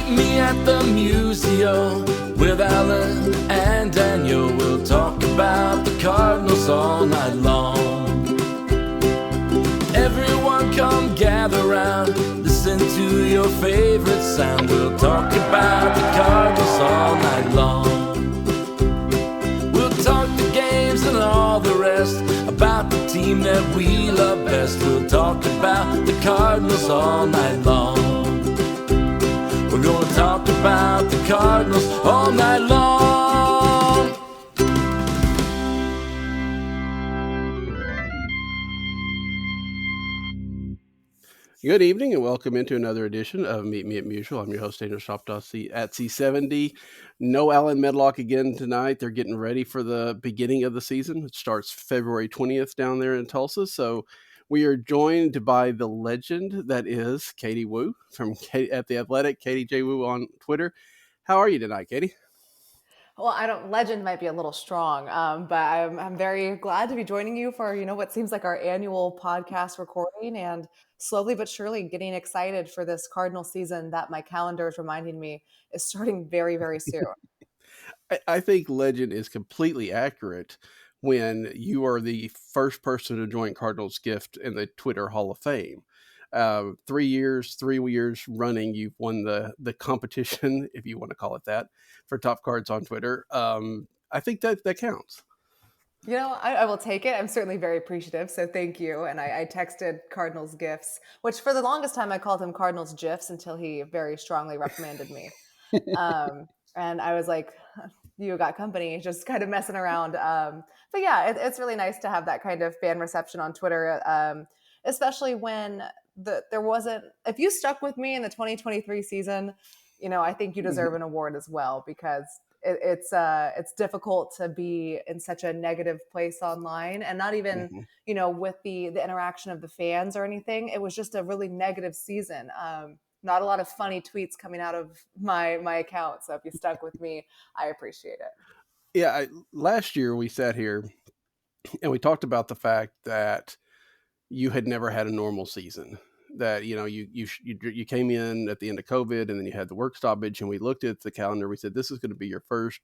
Meet me at the Musial with Alan and Daniel. We'll talk about the Cardinals all night long. Everyone come gather round, listen to your favorite sound. We'll talk about the Cardinals all night long. We'll talk the games and all the rest, about the team that we love best. We'll talk about the Cardinals all night long. We're gonna talk about the Cardinals all night long. Good evening and welcome into another edition of Meet Me at Musial. I'm your host, Daniel Shoptaw at C70. No Alan Medlock again tonight. They're getting ready for the beginning of the season. It starts February 20th down there in Tulsa. So we are joined by the legend that is Katie Wu from at The Athletic, Katie J. Wu on Twitter. How are you tonight, Katie? Well, legend might be a little strong, but I'm very glad to be joining you for, what seems like our annual podcast recording, and slowly but surely getting excited for this Cardinal season that my calendar is reminding me is starting very, very soon. I think legend is completely accurate when you are the first person to join Cardinals Gift in the Twitter Hall of Fame. 3 years running, you've won the competition, if you want to call it that, for top cards on Twitter. I think that counts. I will take it. I'm certainly very appreciative, so thank you. And I texted Cardinals gifts, which for the longest time I called him Cardinals GIFs until he very strongly reprimanded me. And I was like, you got company, just kind of messing around. But yeah, it's really nice to have that kind of fan reception on Twitter, especially when there wasn't, if you stuck with me in the 2023 season, I think you deserve an award as well, because it's difficult to be in such a negative place online, and not even, with the interaction of the fans or anything. It was just a really negative season. Not a lot of funny tweets coming out of my account. So if you stuck with me, I appreciate it. Yeah, last year we sat here and we talked about the fact that you had never had a normal season. That you came in at the end of COVID, and then you had the work stoppage, and we looked at the calendar. We said this is going to be your first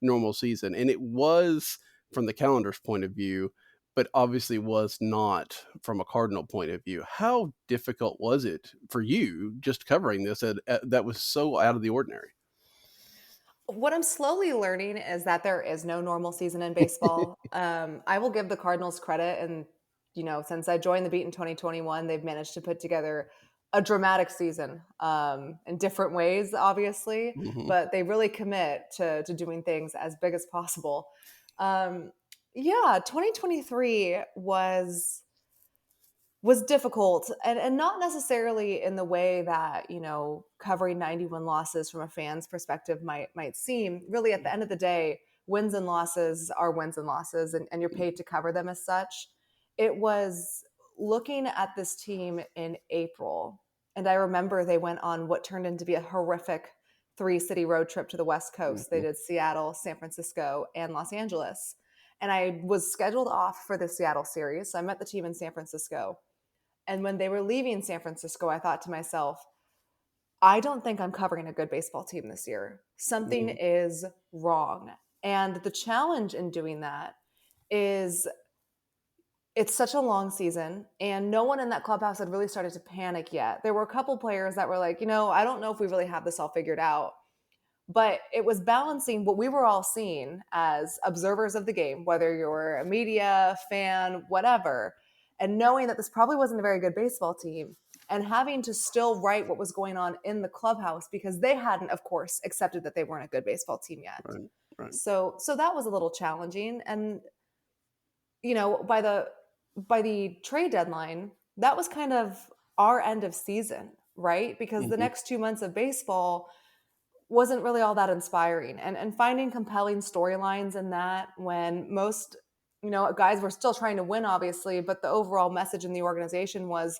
normal season, and it was from the calendar's point of view, but obviously was not from a Cardinal point of view. How difficult was it for you just covering this that was so out of the ordinary? What I'm slowly learning is that there is no normal season in baseball. I will give the Cardinals credit, and since I joined the beat in 2021, they've managed to put together a dramatic season, in different ways, obviously, but they really commit to doing things as big as possible. Yeah, 2023 was difficult, and not necessarily in the way that, covering 91 losses from a fan's perspective might seem. Really, at the end of the day, wins and losses are wins and losses, and you're paid to cover them as such. It was looking at this team in April, and I remember they went on what turned into be a horrific 3-city road trip to the West Coast. They did Seattle, San Francisco, and Los Angeles. And I was scheduled off for the Seattle series, so I met the team in San Francisco. And when they were leaving San Francisco, I thought to myself, I don't think I'm covering a good baseball team this year. Something is wrong. And the challenge in doing that is it's such a long season, and no one in that clubhouse had really started to panic yet. There were a couple players that were like, I don't know if we really have this all figured out. But it was balancing what we were all seeing as observers of the game, whether you're a media, fan, whatever, and knowing that this probably wasn't a very good baseball team, and having to still write what was going on in the clubhouse, because they hadn't, of course, accepted that they weren't a good baseball team yet. Right. So that was a little challenging. And, by the trade deadline, that was kind of our end of season, right? Because the next 2 months of baseball wasn't really all that inspiring, and finding compelling storylines in that, when most, guys were still trying to win, obviously, but the overall message in the organization was,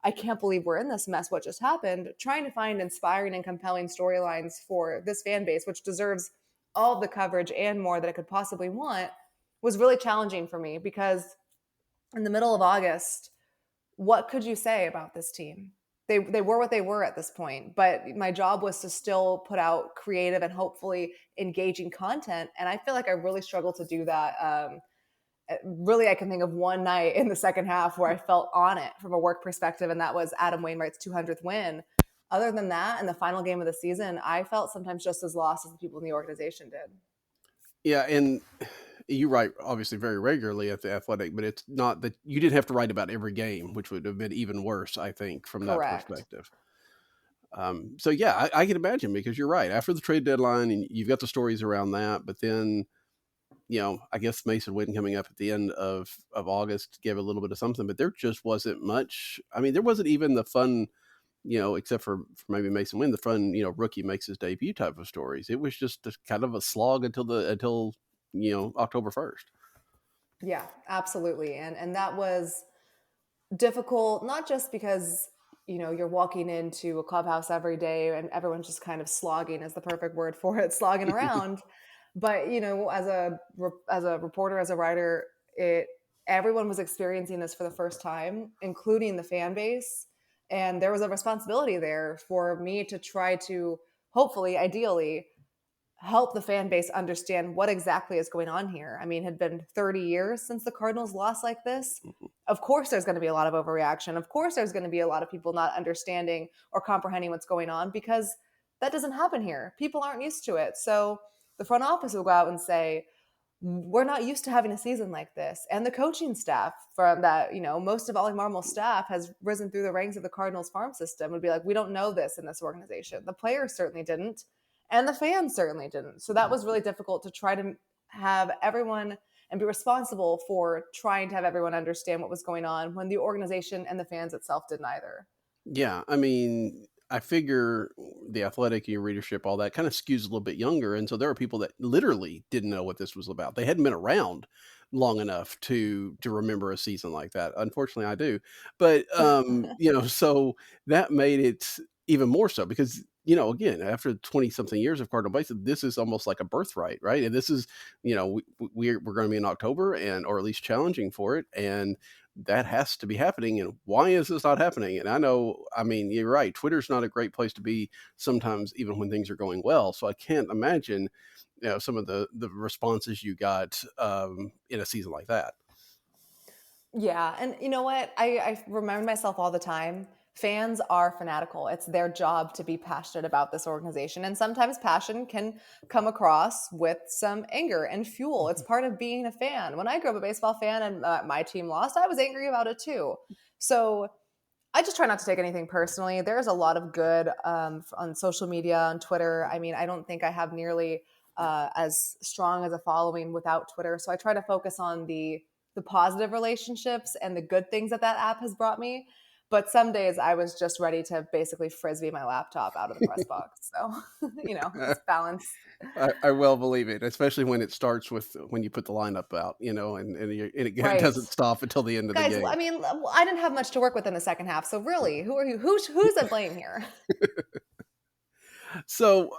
I can't believe we're in this mess. What just happened? Trying to find inspiring and compelling storylines for this fan base, which deserves all of the coverage and more that it could possibly want, was really challenging for me, because in the middle of August, what could you say about this team? they were what they were at this point. But my job was to still put out creative and hopefully engaging content. And I feel like I really struggled to do that. Really, I can think of one night in the second half where I felt on it from a work perspective, and that was Adam Wainwright's 200th win. Other than that, in the final game of the season, I felt sometimes just as lost as the people in the organization did. Yeah, and you write obviously very regularly at the Athletic, but it's not that you didn't have to write about every game, which would have been even worse, I think, from that Correct. perspective. So yeah, I can imagine, because you're right. After the trade deadline, and you've got the stories around that, but then I guess Mason Witten coming up at the end of August gave a little bit of something, but there just wasn't much. I mean, there wasn't even the fun, except for maybe Mason Witten, the fun, rookie makes his debut type of stories. It was just kind of a slog until October 1st. Yeah, absolutely. And that was difficult, not just because, you're walking into a clubhouse every day and everyone's just kind of slogging is the perfect word for it, slogging around. But, as a reporter, as a writer, everyone was experiencing this for the first time, including the fan base. And there was a responsibility there for me to try to, hopefully, ideally, help the fan base understand what exactly is going on here. I mean, it had been 30 years since the Cardinals lost like this. Of course, there's going to be a lot of overreaction. Of course, there's going to be a lot of people not understanding or comprehending what's going on, because that doesn't happen here. People aren't used to it. So the front office will go out and say, we're not used to having a season like this. And the coaching staff from that, most of Ollie Marmol's staff has risen through the ranks of the Cardinals farm system, would be like, we don't know this in this organization. The players certainly didn't. And the fans certainly didn't. So that was really difficult to try to have everyone and be responsible for trying to have everyone understand what was going on when the organization and the fans itself didn't either. Yeah, I mean, I figure the Athletic, your readership, all that kind of skews a little bit younger, and so there are people that literally didn't know what this was about. They hadn't been around long enough to remember a season like that. Unfortunately, I do, but so that made it even more so, because again, after 20 something years of Cardinal baseball, this is almost like a birthright, right? And this is we're going to be in October, and or at least challenging for it, and that has to be happening. And why is this not happening? And I mean, you're right. Twitter's not a great place to be sometimes, even when things are going well. So I can't imagine, some of the responses you got in a season like that. Yeah. And you know what? I remind myself all the time, fans are fanatical. It's their job to be passionate about this organization. And sometimes passion can come across with some anger and fuel. It's part of being a fan. When I grew up a baseball fan and my team lost, I was angry about it too. So I just try not to take anything personally. There's a lot of good on social media, on Twitter. I mean, I don't think I have nearly as strong as a following without Twitter. So I try to focus on the positive relationships and the good things that app has brought me. But some days I was just ready to basically frisbee my laptop out of the press box. So, it's balance. I well believe it, especially when it starts with when you put the lineup out, and it Right. doesn't stop until the end of the Guys, game. I mean, I didn't have much to work with in the second half. So really, who are you? Who's at blame here? So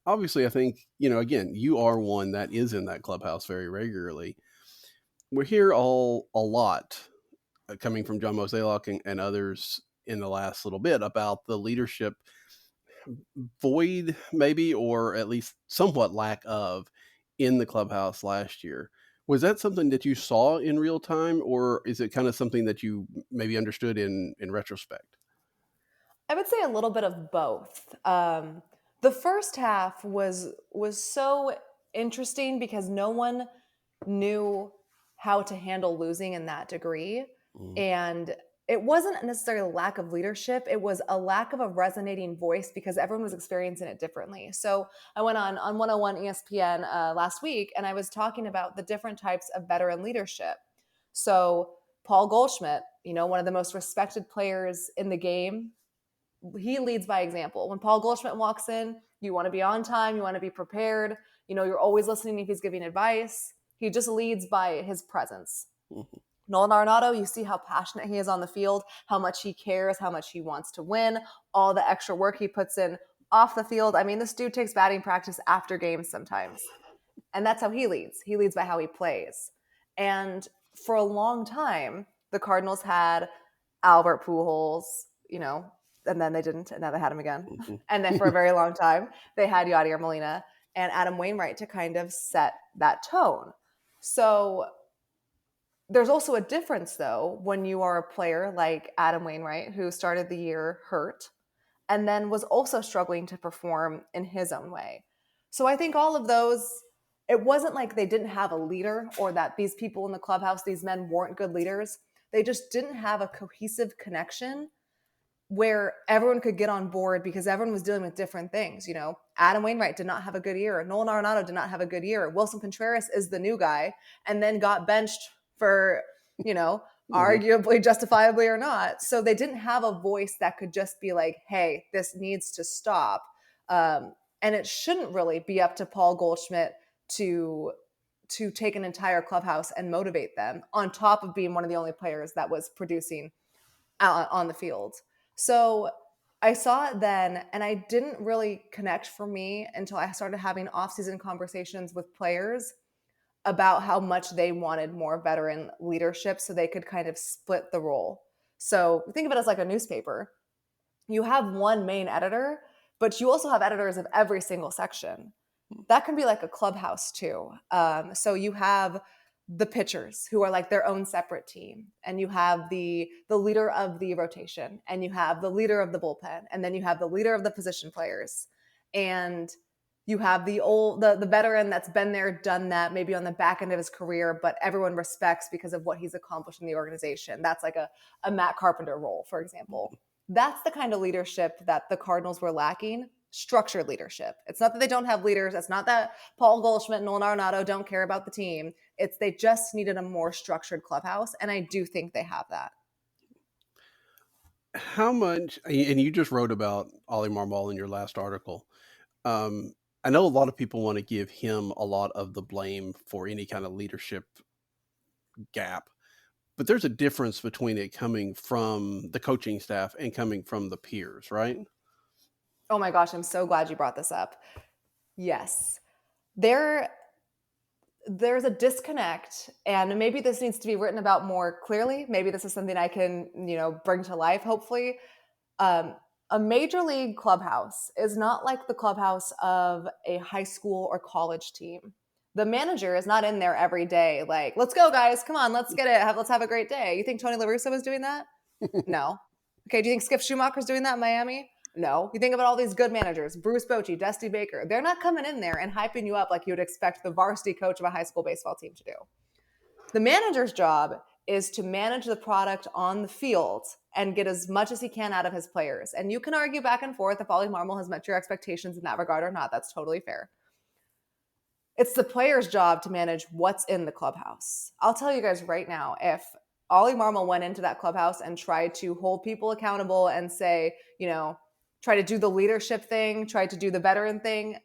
obviously, I think, again, you are one that is in that clubhouse very regularly. We're here a lot coming from John Mozeliak and others in the last little bit about the leadership void, maybe, or at least somewhat lack of, in the clubhouse last year. Was that something that you saw in real time, or is it kind of something that you maybe understood in retrospect? I would say a little bit of both. The first half was so interesting because no one knew how to handle losing in that degree, Mm. and it wasn't necessarily a lack of leadership. It was a lack of a resonating voice because everyone was experiencing it differently. So I went on 101 ESPN last week, and I was talking about the different types of veteran leadership. So Paul Goldschmidt, one of the most respected players in the game, he leads by example. When Paul Goldschmidt walks in, you want to be on time, you want to be prepared, you're always listening if he's giving advice. He just leads by his presence. Mhm. Nolan Arenado, you see how passionate he is on the field, how much he cares, how much he wants to win, all the extra work he puts in off the field. I mean, this dude takes batting practice after games sometimes. And that's how he leads. He leads by how he plays. And for a long time, the Cardinals had Albert Pujols, and then they didn't, and now they had him again. Mm-hmm. And then for a very long time, they had Yadier Molina and Adam Wainwright to kind of set that tone. So there's also a difference, though, when you are a player like Adam Wainwright, who started the year hurt and then was also struggling to perform in his own way. So I think all of those, it wasn't like they didn't have a leader or that these people in the clubhouse, these men weren't good leaders. They just didn't have a cohesive connection where everyone could get on board because everyone was dealing with different things. You know, Adam Wainwright did not have a good year. Nolan Arenado did not have a good year. Wilson Contreras is the new guy and then got benched for, you know, arguably justifiably or not. So they didn't have a voice that could just be like, hey, this needs to stop. And it shouldn't really be up to Paul Goldschmidt to take an entire clubhouse and motivate them on top of being one of the only players that was producing on the field. So I saw it then, and I didn't really connect for me until I started having off-season conversations with players about how much they wanted more veteran leadership so they could kind of split the role. So think of it as like a newspaper. You have one main editor, but you also have editors of every single section. That can be like a clubhouse too. So you have the pitchers who are like their own separate team, and you have the leader of the rotation, and you have the leader of the bullpen, and then you have the leader of the position players, and you have the veteran that's been there, done that, maybe on the back end of his career, but everyone respects because of what he's accomplished in the organization. That's like a Matt Carpenter role, for example. That's the kind of leadership that the Cardinals were lacking. Structured leadership. It's not that they don't have leaders. It's not that Paul Goldschmidt and Nolan Arenado don't care about the team. It's they just needed a more structured clubhouse, and I do think they have that. How much, and you just wrote about Ollie Marmol in your last article. I know a lot of people want to give him a lot of the blame for any kind of leadership gap, but there's a difference between it coming from the coaching staff and coming from the peers, right? Oh my gosh, I'm so glad you brought this up. Yes. There's a disconnect, and maybe this needs to be written about more clearly. Maybe this is something I can, bring to life, hopefully. A major league clubhouse is not like the clubhouse of a high school or college team. The manager is not in there every day like, let's go, guys. Come on, let's get it. Let's have a great day. You think Tony La Russa was doing that? No. Okay, do you think Skip Schumacher's doing that in Miami? No. You think about all these good managers, Bruce Bochy, Dusty Baker. They're not coming in there and hyping you up like you would expect the varsity coach of a high school baseball team to do. The manager's job is to manage the product on the field and get as much as he can out of his players. And you can argue back and forth if Ollie Marmol has met your expectations in that regard or not. That's totally fair. It's the player's job to manage what's in the clubhouse. I'll tell you guys right now, if Ollie Marmol went into that clubhouse and tried to hold people accountable and say, try to do the leadership thing, try to do the veteran thing,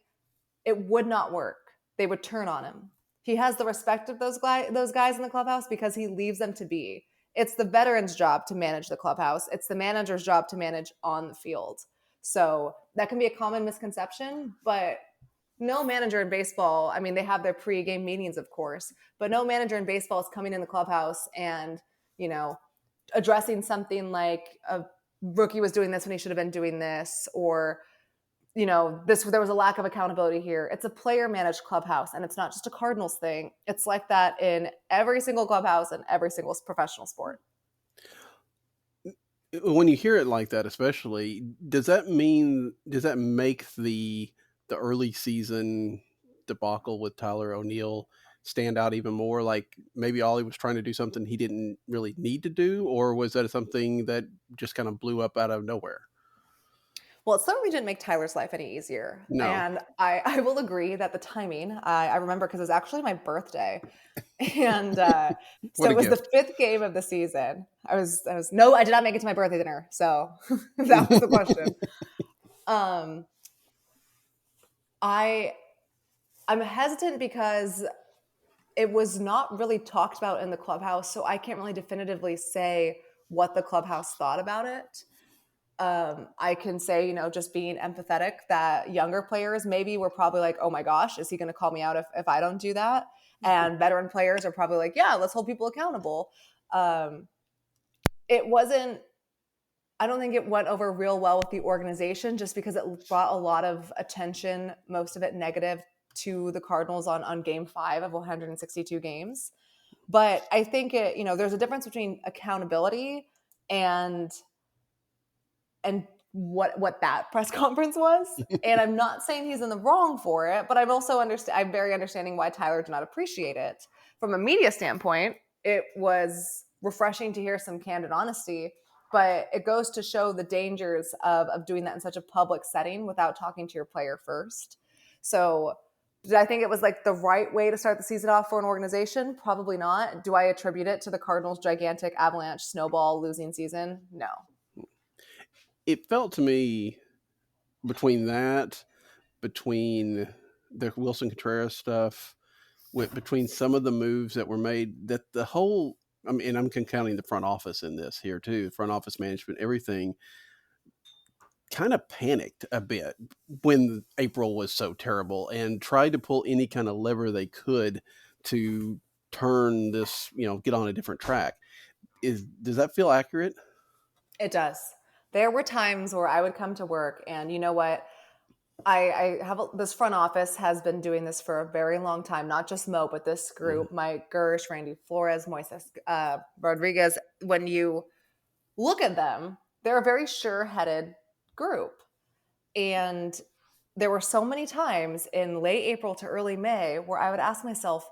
it would not work. They would turn on him. He has the respect of those guys in the clubhouse because he leaves them to be. It's the veteran's job to manage the clubhouse. It's the manager's job to manage on the field. So that can be a common misconception, but no manager in baseball, I mean, they have their pre-game meetings, of course, but no manager in baseball is coming in the clubhouse and, addressing something like a rookie was doing this when he should have been doing this, or there was a lack of accountability here. It's a player managed clubhouse, and it's not just a Cardinals thing. It's like that in every single clubhouse and every single professional sport. When you hear it like that, especially, does that make the early season debacle with Tyler O'Neill stand out even more? Like maybe Ollie was trying to do something he didn't really need to do, or was that something that just kind of blew up out of nowhere? Well, it certainly didn't make Tyler's life any easier. No. And I will agree that the timing, I remember because it was actually my birthday. And so it was the 5th game of the season. I did not make it to my birthday dinner. So that was the question. I'm hesitant because it was not really talked about in the clubhouse. So I can't really definitively say what the clubhouse thought about it. I can say, just being empathetic that younger players maybe were probably like, oh my gosh, is he going to call me out if I don't do that? And veteran players are probably like, yeah, let's hold people accountable. It wasn't I don't think it went over real well with the organization just because it brought a lot of attention, most of it negative, to the Cardinals on game 5 of 162 games. But I think there's a difference between accountability and what that press conference was. And I'm not saying he's in the wrong for it, but I'm very understanding why Tyler did not appreciate it. From a media standpoint, it was refreshing to hear some candid honesty, but it goes to show the dangers of doing that in such a public setting without talking to your player first. So did I think it was like the right way to start the season off for an organization? Probably not. Do I attribute it to the Cardinals' gigantic avalanche snowball losing season? No. It felt to me between that, between the Wilson Contreras stuff, between some of the moves that were made, that the whole, I mean, and I'm counting the front office in this here too, front office management, everything kind of panicked a bit when April was so terrible and tried to pull any kind of lever they could to turn this, get on a different track. Does that feel accurate? It does. There were times where I would come to work and you know what? I have this front office has been doing this for a very long time, not just Mo, but this group, Mike Gersh, Randy Flores, Moises Rodriguez. When you look at them, they're a very sure-headed group. And there were so many times in late April to early May where I would ask myself,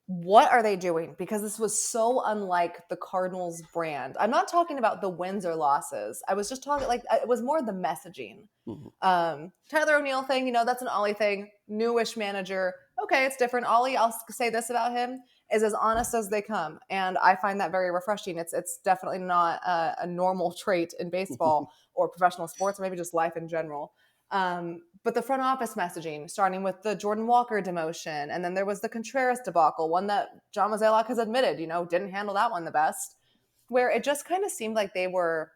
what are they doing? Because this was so unlike the Cardinals brand. I'm not talking about the wins or losses. I was just talking it was more the messaging. Tyler O'Neill thing, that's an Ollie thing. Newish manager. Okay, it's different. Ollie, I'll say this about him, is as honest as they come. And I find that very refreshing. It's definitely not a normal trait in baseball or professional sports, or maybe just life in general. But the front office messaging, starting with the Jordan Walker demotion, and then there was the Contreras debacle, one that John Mozeliak has admitted, didn't handle that one the best, where it just kind of seemed like they were,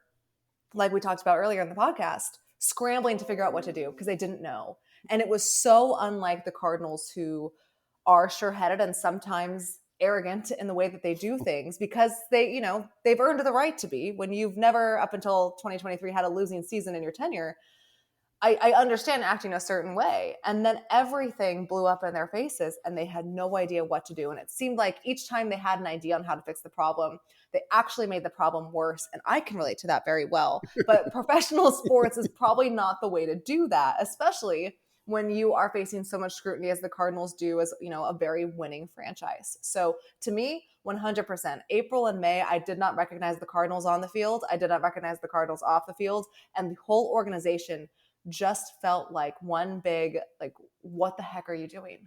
like we talked about earlier in the podcast, scrambling to figure out what to do because they didn't know. And it was so unlike the Cardinals, who are sure-headed and sometimes arrogant in the way that they do things because they've earned the right to be. When you've never, up until 2023, had a losing season in your tenure, I understand acting a certain way. And then everything blew up in their faces and they had no idea what to do. And it seemed like each time they had an idea on how to fix the problem, they actually made the problem worse. And I can relate to that very well. But professional sports is probably not the way to do that, especially when you are facing so much scrutiny as the Cardinals do as, a very winning franchise. So to me, 100%, April and May, I did not recognize the Cardinals on the field. I did not recognize the Cardinals off the field. And the whole organization just felt like one big, what the heck are you doing?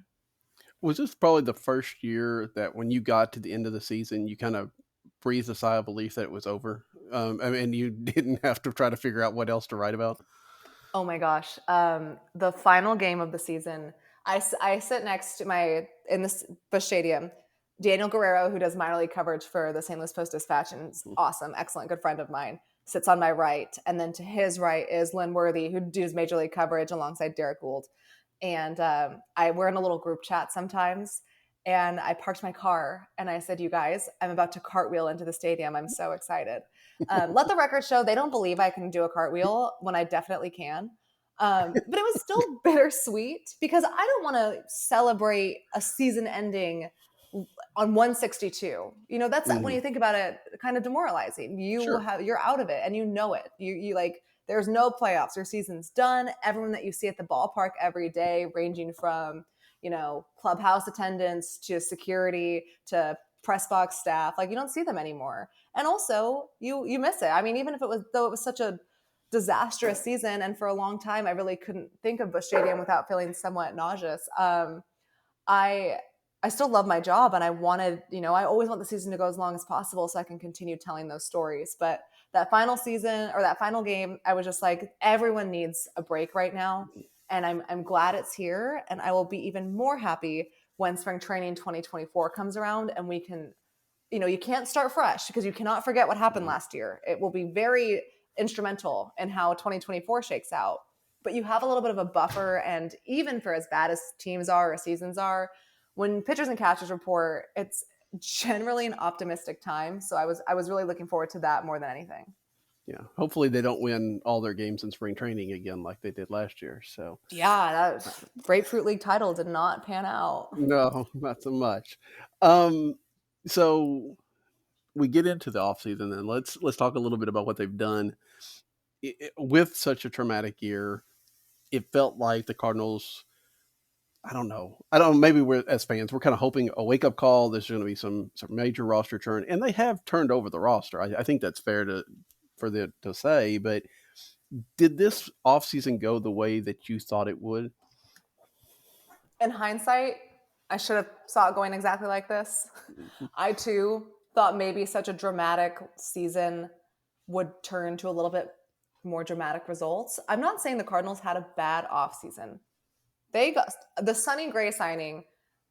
Was this probably the first year that when you got to the end of the season, you kind of breathed a sigh of relief that it was over? And you didn't have to try to figure out what else to write about? Oh my gosh. The final game of the season, I sit next to in this Busch Stadium, Daniel Guerrero, who does minor league coverage for the St. Louis Post-Dispatch, and is awesome, excellent, good friend of mine, sits on my right. And then to his right is Lynn Worthy, who does major league coverage alongside Derek Gould. And we're in a little group chat sometimes. And I parked my car and I said, you guys, I'm about to cartwheel into the stadium. I'm so excited. Let the record show they don't believe I can do a cartwheel when I definitely can. But it was still bittersweet because I don't want to celebrate a season ending on 162. That's when you think about it, kind of demoralizing. You're out of it and you know it. You there's no playoffs. Your season's done. Everyone that you see at the ballpark every day, ranging from clubhouse attendants to security to press box staff, you don't see them anymore. And also you miss it. I mean, even if it was such a disastrous season, and for a long time I really couldn't think of Busch Stadium without feeling somewhat nauseous. I still love my job and I wanted, I always want the season to go as long as possible so I can continue telling those stories. But that final season or that final game, I was just like, everyone needs a break right now. And I'm glad it's here. And I will be even more happy when spring training 2024 comes around and we can, you can't start fresh because you cannot forget what happened last year. It will be very instrumental in how 2024 shakes out. But you have a little bit of a buffer. And even for as bad as teams are or seasons are, when pitchers and catchers report, it's generally an optimistic time. So I was really looking forward to that more than anything. Yeah, hopefully they don't win all their games in spring training again like they did last year. So Yeah, that Grapefruit League title did not pan out. no, not so much. Um, so we get into the offseason, then let's talk a little bit about what they've done with such a traumatic year. It felt like the Cardinals. I don't know. I don't know. Maybe we're as fans, we're kind of hoping a wake up call. There's going to be some major roster turn, and they have turned over the roster. I think that's fair for them to say. But did this offseason go the way that you thought it would? In hindsight, I should have saw it going exactly like this. I too thought maybe such a dramatic season would turn to a little bit more dramatic results. I'm not saying the Cardinals had a bad offseason. They got the Sonny Gray signing,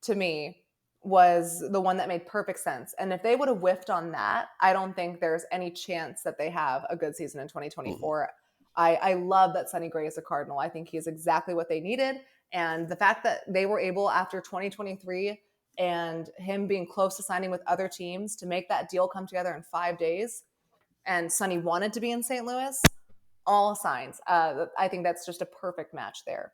to me, was the one that made perfect sense. And if they would have whiffed on that, I don't think there's any chance that they have a good season in 2024. I love that Sonny Gray is a Cardinal. I think he is exactly what they needed. And the fact that they were able after 2023 and him being close to signing with other teams to make that deal come together in 5 days, and Sonny wanted to be in St. Louis, all signs. I think that's just a perfect match there.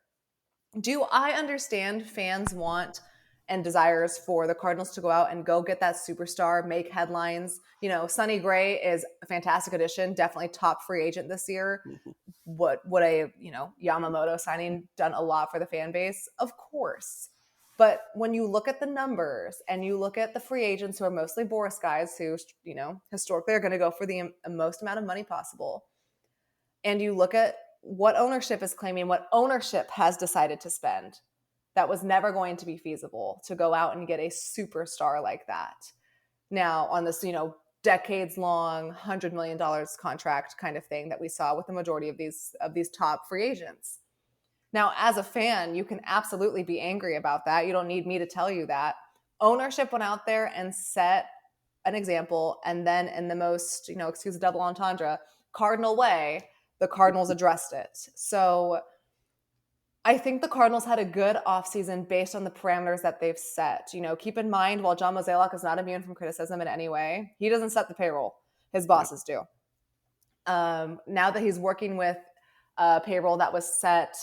Do I understand fans want and desires for the Cardinals to go out and go get that superstar, make headlines? You know, Sonny Gray is a fantastic addition, definitely top free agent this year. What would a, Yamamoto signing done a lot for the fan base? Of course. But when you look at the numbers and you look at the free agents who are mostly Boris guys who, historically are going to go for the most amount of money possible, and you look at what ownership is claiming, what ownership has decided to spend, that was never going to be feasible to go out and get a superstar like that. Now, on this, decades long, $100 million contract kind of thing that we saw with the majority of these top free agents. Now, as a fan, you can absolutely be angry about that. You don't need me to tell you that. Ownership went out there and set an example, and then in the most, excuse the double entendre, Cardinal way, the Cardinals addressed it. So I think the Cardinals had a good offseason based on the parameters that they've set. Keep in mind, while John Mozeliak is not immune from criticism in any way, he doesn't set the payroll. His bosses do. Now that he's working with a payroll that was set,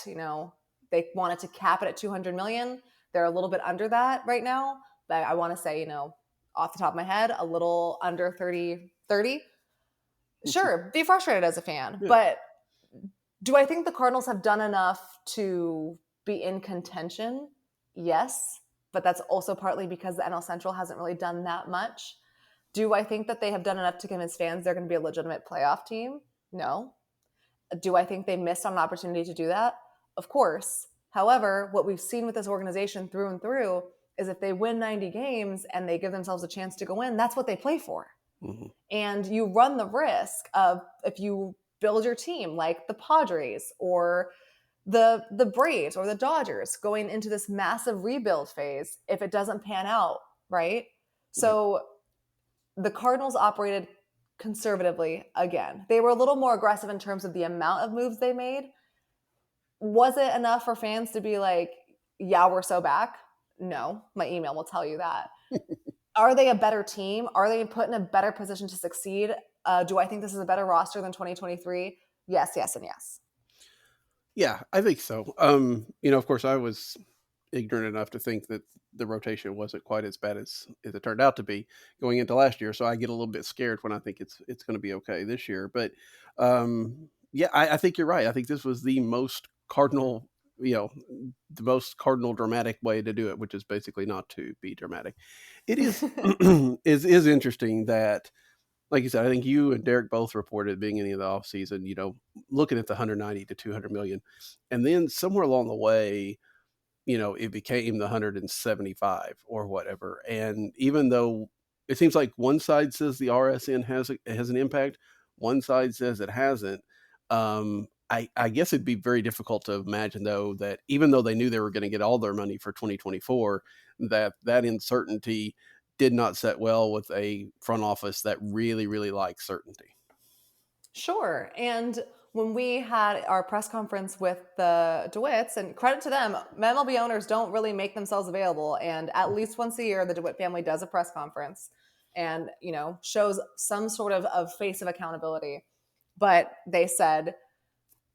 they wanted to cap it at $200 million. They're a little bit under that right now. But I want to say, off the top of my head, a little under 30. Sure, be frustrated as a fan. Yeah. But do I think the Cardinals have done enough to be in contention? Yes, but that's also partly because the NL Central hasn't really done that much. Do I think that they have done enough to convince fans they're going to be a legitimate playoff team? No. Do I think they missed on an opportunity to do that? Of course. However, what we've seen with this organization through and through is if they win 90 games and they give themselves a chance to go in, that's what they play for. Mm-hmm. And you run the risk of, if you build your team like the Padres or the Braves or the Dodgers going into this massive rebuild phase, if it doesn't pan out, right? Mm-hmm. So the Cardinals operated conservatively again. They were a little more aggressive in terms of the amount of moves they made. Was it enough for fans to be like, yeah, we're so back? No, my email will tell you that. Are they a better team? Are they put in a better position to succeed? Do I think this is a better roster than 2023? Yes, yes, and yes. Yeah, I think so. Of course, I was ignorant enough to think that the rotation wasn't quite as bad as it turned out to be going into last year. So I get a little bit scared when I think it's going to be okay this year. But I think you're right. I think this was the most Cardinal, the most Cardinal dramatic way to do it, which is basically not to be dramatic. It is is interesting that, like you said, I think you and Derek both reported beginning of the offseason, looking at the 190 to 200 million. And then somewhere along the way, it became the 175 or whatever. And even though it seems like one side says the RSN has an impact, one side says it hasn't. I guess it'd be very difficult to imagine, though, that even though they knew they were going to get all their money for 2024, that uncertainty did not set well with a front office that really, really likes certainty. Sure. And when we had our press conference with the DeWitts, and credit to them, MLB owners don't really make themselves available. And at least once a year, the DeWitt family does a press conference and, shows some sort of face of accountability. but they said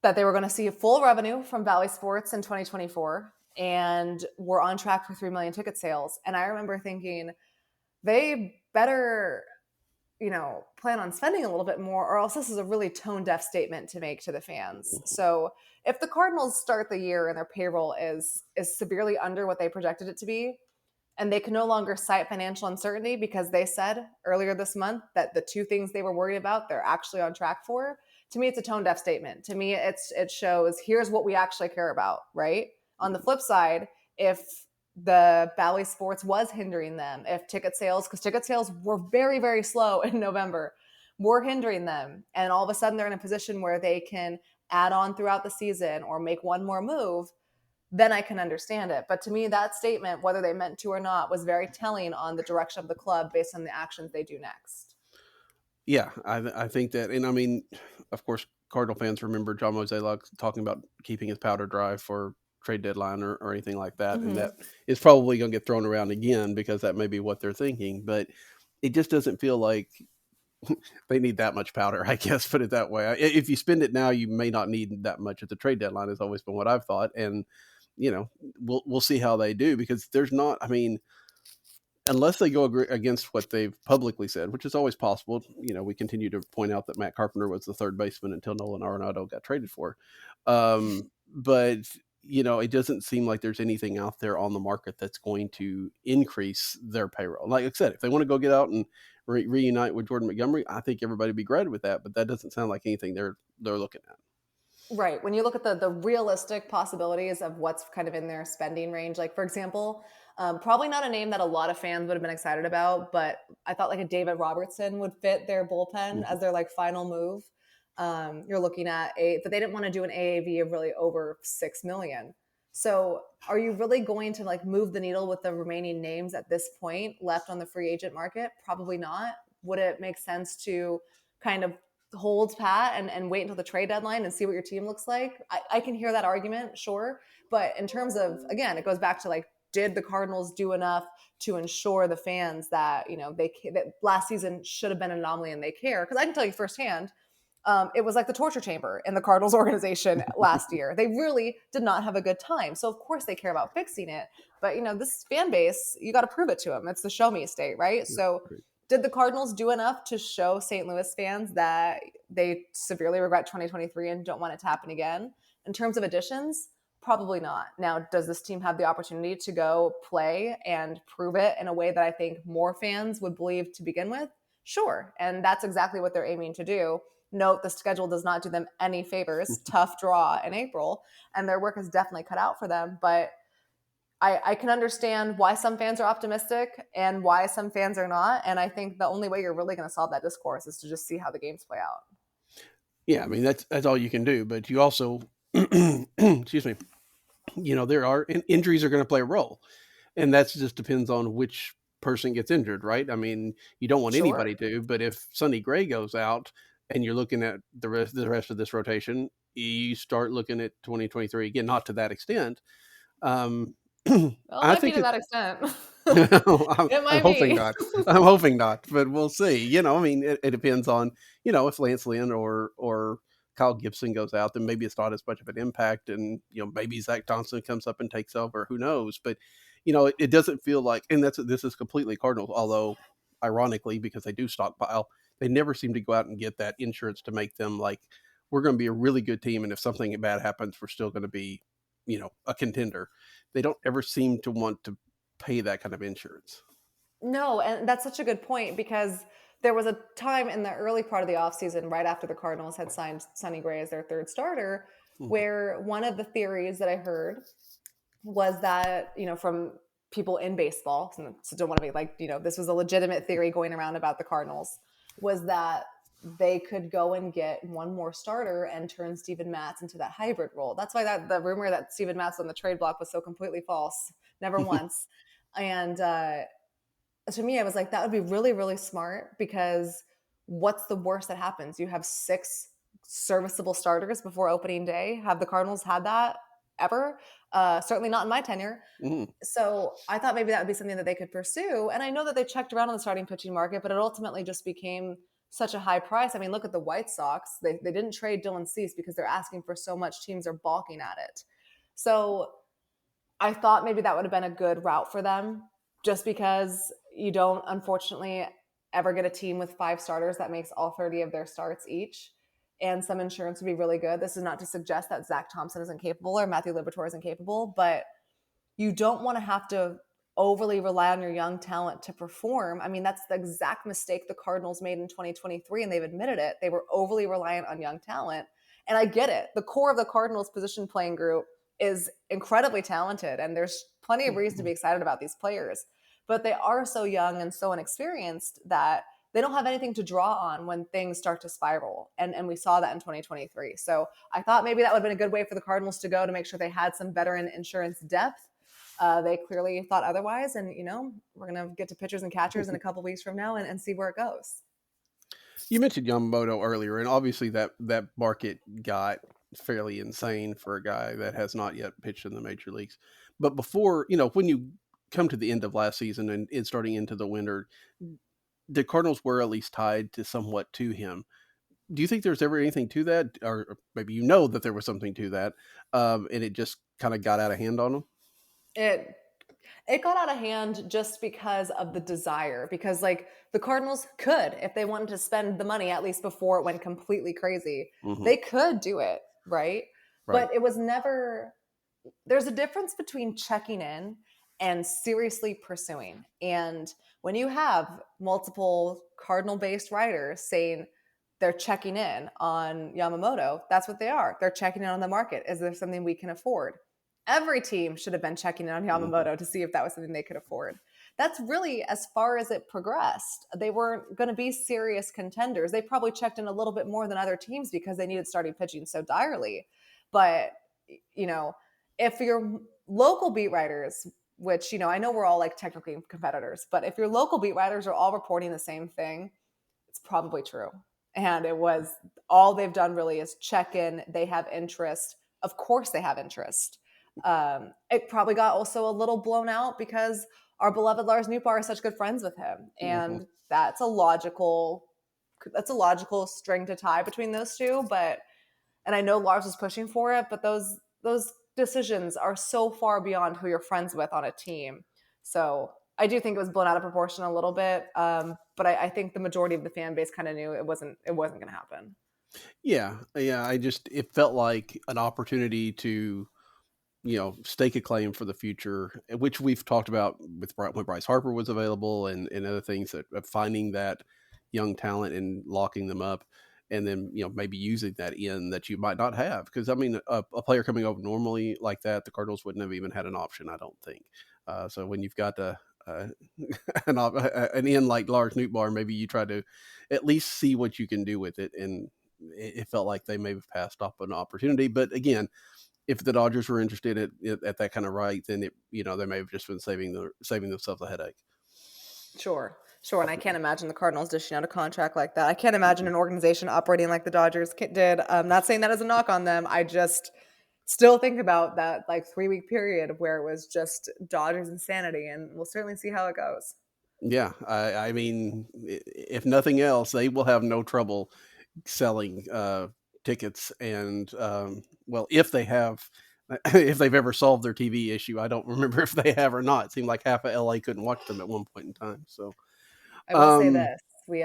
that they were going to see full revenue from Valley Sports in 2024 and were on track for 3 million ticket sales. And I remember thinking they better, plan on spending a little bit more, or else this is a really tone deaf statement to make to the fans. So if the Cardinals start the year and their payroll is severely under what they projected it to be, and they can no longer cite financial uncertainty because they said earlier this month that the two things they were worried about, they're actually on track for. To me, it's a tone deaf statement. To me, it shows here's what we actually care about, right? On the flip side, if the Bally Sports was hindering them, if ticket sales, because ticket sales were very, very slow in November, were hindering them, and all of a sudden they're in a position where they can add on throughout the season or make one more move, then I can understand it. But to me, that statement, whether they meant to or not, was very telling on the direction of the club based on the actions they do next. Yeah, I think that, and I mean, of course, Cardinal fans remember John Mozeliak talking about keeping his powder dry for trade deadline or anything like that, and that is probably going to get thrown around again because that may be what they're thinking. But it just doesn't feel like they need that much powder, I guess, put it that way. If you spend it now, you may not need that much at the trade deadline, has always been what I've thought. And, we'll see how they do, because there's not, I mean, unless they go against what they've publicly said, which is always possible. We continue to point out that Matt Carpenter was the third baseman until Nolan Arenado got traded for. But, it doesn't seem like there's anything out there on the market that's going to increase their payroll. Like I said, if they want to go get out and reunite with Jordan Montgomery, I think everybody would be great with that. But that doesn't sound like anything they're looking at. Right. When you look at the realistic possibilities of what's kind of in their spending range, like, for example, probably not a name that a lot of fans would have been excited about, but I thought like a David Robertson would fit their bullpen as their like final move. You're looking at but they didn't want to do an AAV of really over 6 million. So are you really going to like move the needle with the remaining names at this point left on the free agent market? Probably not. Would it make sense to kind of hold pat and wait until the trade deadline and see what your team looks like? I can hear that argument, sure. But in terms of, again, it goes back to like, did the Cardinals do enough to ensure the fans that, that last season should have been an anomaly and they care? Because I can tell you firsthand, it was like the torture chamber in the Cardinals organization last year. They really did not have a good time. So of course they care about fixing it. But, this fan base, you got to prove it to them. It's the show me state, right? So did the Cardinals do enough to show St. Louis fans that they severely regret 2023 and don't want it to happen again? In terms of additions, probably not. Now, does this team have the opportunity to go play and prove it in a way that I think more fans would believe to begin with? Sure. And that's exactly what they're aiming to do. Note, the schedule does not do them any favors. Tough draw in April, and their work is definitely cut out for them. But I can understand why some fans are optimistic and why some fans are not. And I think the only way you're really going to solve that discourse is to just see how the games play out. Yeah, I mean, that's all you can do. But you also, excuse me, there are injuries are going to play a role. And that just depends on which person gets injured, right? I mean, you don't want anybody to, but if Sonny Gray goes out and you're looking at the rest of this rotation, you start looking at 2023 again, not to that extent. Well, it might be to that extent. I'm hoping not. I'm hoping not, but we'll see. I mean, it depends on, if Lance Lynn or Kyle Gibson goes out, then maybe it's not as much of an impact, and maybe Zach Thompson comes up and takes over. Who knows? But it doesn't feel like, and this is completely Cardinals. Although, ironically, because they do stockpile, they never seem to go out and get that insurance to make them like, we're going to be a really good team, and if something bad happens, we're still going to be, a contender. They don't ever seem to want to pay that kind of insurance. No, and that's such a good point, because there was a time in the early part of the offseason, right after the Cardinals had signed Sonny Gray as their third starter, where one of the theories that I heard was that, from people in baseball, so don't want to be like, this was a legitimate theory going around about the Cardinals, was that they could go and get one more starter and turn Steven Matz into that hybrid role. That's why the rumor that Steven Matz on the trade block was so completely false. Never once. And to me, I was like, that would be really, really smart, because what's the worst that happens? You have 6 serviceable starters before opening day. Have the Cardinals had that ever? Certainly not in my tenure. So I thought maybe that would be something that they could pursue. And I know that they checked around on the starting pitching market, but it ultimately just became such a high price. I mean, look at the White Sox. They didn't trade Dylan Cease because they're asking for so much. Teams are balking at it. So I thought maybe that would have been a good route for them, just because you don't, unfortunately, ever get a team with 5 starters that makes all 30 of their starts each. And some insurance would be really good. This is not to suggest that Zach Thompson isn't capable or Matthew Liberatore isn't capable, but you don't want to have to overly rely on your young talent to perform. I mean, that's the exact mistake the Cardinals made in 2023, and they've admitted it. They were overly reliant on young talent. And I get it. The core of the Cardinals position playing group is incredibly talented, and there's plenty of reason to be excited about these players. But they are so young and so inexperienced that they don't have anything to draw on when things start to spiral. And we saw that in 2023. So I thought maybe that would have been a good way for the Cardinals to go to make sure they had some veteran insurance depth. They clearly thought otherwise. And, we're going to get to pitchers and catchers in a couple weeks from now and see where it goes. You mentioned Yamamoto earlier, and obviously that market got fairly insane for a guy that has not yet pitched in the major leagues. But before, when you come to the end of last season and starting into the winter, the Cardinals were at least tied to somewhat to him. Do you think there's ever anything to that? Or maybe that there was something to that, and it just kind of got out of hand on him? It got out of hand just because of the desire, because the Cardinals could, if they wanted to spend the money, at least before it went completely crazy, they could do it, right? But it was never, there's a difference between checking in and seriously pursuing. And when you have multiple Cardinal-based writers saying they're checking in on Yamamoto, that's what they are. They're checking in on the market. Is there something we can afford? Every team should have been checking in on Yamamoto to see if that was something they could afford. That's really as far as it progressed. They weren't going to be serious contenders. They probably checked in a little bit more than other teams because they needed starting pitching so direly. But, if your local beat writers, which, I know we're all technically competitors, but if your local beat writers are all reporting the same thing, it's probably true. And it was all they've done really is check in. They have interest. Of course they have interest. It probably got also a little blown out because our beloved Lars Nootbaar is such good friends with him. And that's a logical string to tie between those two. And I know Lars was pushing for it, but those decisions are so far beyond who you're friends with on a team. So I do think it was blown out of proportion a little bit. But I think the majority of the fan base kind of knew it wasn't going to happen. Yeah. It felt like an opportunity to, stake a claim for the future, which we've talked about with when Bryce Harper was available and other things, that finding that young talent and locking them up, and then, maybe using that in that you might not have. Because, I mean, a player coming over normally like that, the Cardinals wouldn't have even had an option, I don't think. So when you've got an in like Lars Nootbaar, maybe you try to at least see what you can do with it. And it felt like they may have passed up an opportunity. But again, if the Dodgers were interested at that kind of right, then they may have just been saving themselves a headache. Sure. And I can't imagine the Cardinals dishing out a contract like that. I can't imagine an organization operating like the Dodgers did. I'm not saying that as a knock on them. I just still think about that 3-week period where it was just Dodgers insanity, and we'll certainly see how it goes. Yeah. I mean, if nothing else, they will have no trouble selling tickets. And if they've ever solved their TV issue, I don't remember if they have or not. It seemed like half of LA couldn't watch them at one point in time. So I will say this: we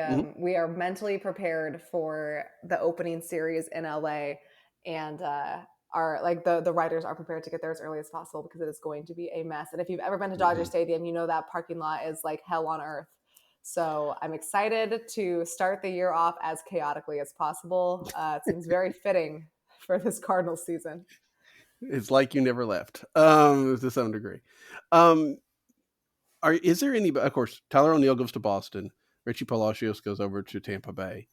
are mentally prepared for the opening series in LA, and the writers are prepared to get there as early as possible because it is going to be a mess. And if you've ever been to Dodger Stadium, that parking lot is like hell on earth. So I'm excited to start the year off as chaotically as possible. It seems very fitting for this Cardinals season. It's like you never left, to some degree. Is there anybody? Of course, Tyler O'Neill goes to Boston. Richie Palacios goes over to Tampa Bay.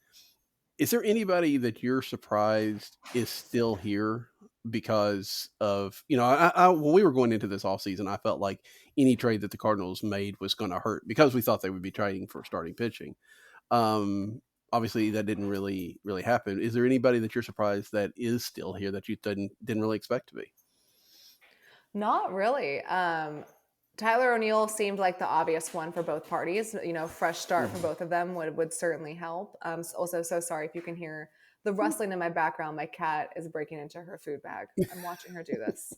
Is there anybody that you're surprised is still here because of, when we were going into this offseason, I felt like any trade that the Cardinals made was going to hurt because we thought they would be trading for starting pitching. Obviously that didn't really happen. Is there anybody that you're surprised that is still here that you didn't really expect to be? Not really. Tyler O'Neill seemed like the obvious one for both parties. You know, fresh start for both of them would certainly help. Also, so sorry if you can hear the rustling in my background. My cat is breaking into her food bag. I'm watching her do this.